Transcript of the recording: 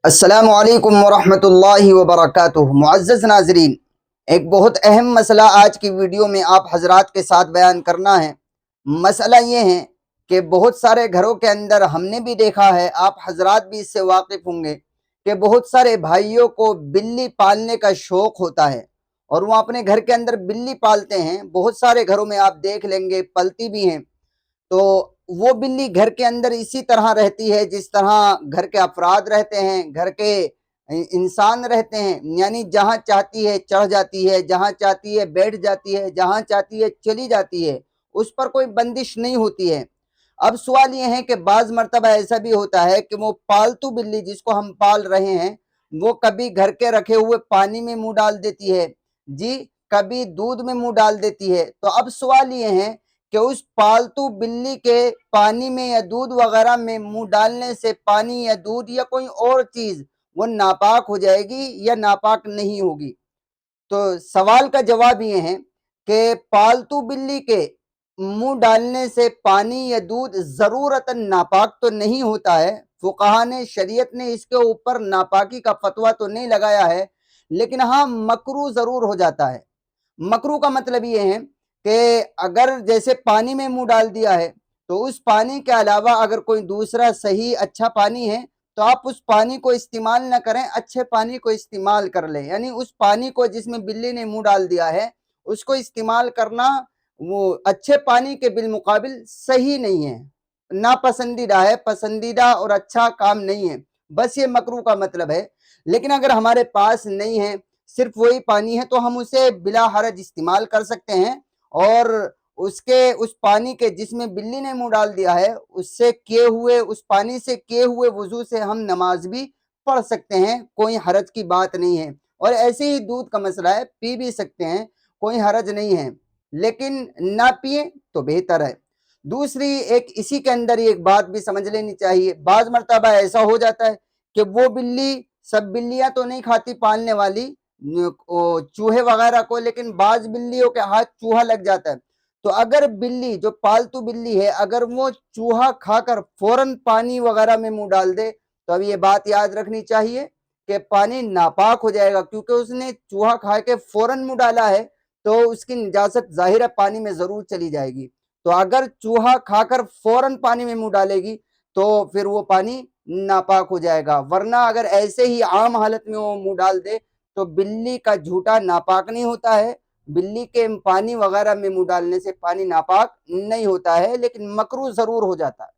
السلام علیکم ورحمۃ اللہ وبرکاتہ۔ معزز ناظرین، ایک بہت اہم مسئلہ آج کی ویڈیو میں آپ حضرات کے ساتھ بیان کرنا ہے۔ مسئلہ یہ ہے کہ بہت سارے گھروں کے اندر ہم نے بھی دیکھا ہے، آپ حضرات بھی اس سے واقف ہوں گے کہ بہت سارے بھائیوں کو بلی پالنے کا شوق ہوتا ہے اور وہ اپنے گھر کے اندر بلی پالتے ہیں۔ بہت سارے گھروں میں آپ دیکھ لیں گے پلتی بھی ہیں، تو وہ بلی گھر کے اندر اسی طرح رہتی ہے جس طرح گھر کے افراد رہتے ہیں، گھر کے انسان رہتے ہیں، یعنی جہاں چاہتی ہے چڑھ جاتی ہے، جہاں چاہتی ہے بیٹھ جاتی ہے، جہاں چاہتی ہے چلی جاتی ہے، اس پر کوئی بندش نہیں ہوتی ہے۔ اب سوال یہ ہے کہ بعض مرتبہ ایسا بھی ہوتا ہے کہ وہ پالتو بلی جس کو ہم پال رہے ہیں وہ کبھی گھر کے رکھے ہوئے پانی میں منہ ڈال دیتی ہے، جی کبھی دودھ میں منہ ڈال دیتی ہے۔ تو اب سوال یہ ہے کہ اس پالتو بلی کے پانی میں یا دودھ وغیرہ میں منہ ڈالنے سے پانی یا دودھ یا کوئی اور چیز وہ ناپاک ہو جائے گی یا ناپاک نہیں ہوگی؟ تو سوال کا جواب یہ ہے کہ پالتو بلی کے منہ ڈالنے سے پانی یا دودھ ضرورتاً ناپاک تو نہیں ہوتا ہے۔ فقہا نے، شریعت نے اس کے اوپر ناپاکی کا فتویٰ تو نہیں لگایا ہے، لیکن ہاں مکروہ ضرور ہو جاتا ہے۔ مکروہ کا مطلب یہ ہے کہ اگر جیسے پانی میں منہ ڈال دیا ہے تو اس پانی کے علاوہ اگر کوئی دوسرا صحیح اچھا پانی ہے تو آپ اس پانی کو استعمال نہ کریں، اچھے پانی کو استعمال کر لیں۔ یعنی اس پانی کو جس میں بلی نے منہ ڈال دیا ہے اس کو استعمال کرنا وہ اچھے پانی کے بالمقابل صحیح نہیں ہے، ناپسندیدہ ہے، پسندیدہ اور اچھا کام نہیں ہے۔ بس یہ مکروہ کا مطلب ہے۔ لیکن اگر ہمارے پاس نہیں ہے، صرف وہی پانی ہے، تو ہم اسے بلا حرج استعمال کر سکتے ہیں، اور اس پانی کے جس میں بلی نے منہ ڈال دیا ہے اس پانی سے کیے ہوئے وضو سے ہم نماز بھی پڑھ سکتے ہیں، کوئی حرج کی بات نہیں ہے۔ اور ایسے ہی دودھ کا مسئلہ ہے، پی بھی سکتے ہیں، کوئی حرج نہیں ہے، لیکن نہ پیئیں تو بہتر ہے۔ دوسری ایک اسی کے اندر ایک بات بھی سمجھ لینی چاہیے، بعض مرتبہ ایسا ہو جاتا ہے کہ وہ بلی، سب بلیاں تو نہیں کھاتی پالنے والی چوہے وغیرہ کو، لیکن بعض بلیوں کے ہاتھ چوہا لگ جاتا ہے۔ تو اگر بلی جو پالتو بلی ہے اگر وہ چوہا کھا کر فوراً پانی وغیرہ میں منہ ڈال دے تو اب یہ بات یاد رکھنی چاہیے کہ پانی ناپاک ہو جائے گا، کیونکہ اس نے چوہا کھا کے فوراً منہ ڈالا ہے تو اس کی نجاست ظاہر پانی میں ضرور چلی جائے گی۔ تو اگر چوہا کھا کر فوراً پانی میں منہ ڈالے گی تو پھر وہ پانی ناپاک ہو جائے گا، ورنہ اگر ایسے ہی عام حالت میں وہ منہ ڈال دے تو بلی کا جھوٹا ناپاک نہیں ہوتا ہے۔ بلی کے پانی وغیرہ میں منہ ڈالنے سے پانی ناپاک نہیں ہوتا ہے، لیکن مکروہ ضرور ہو جاتا ہے۔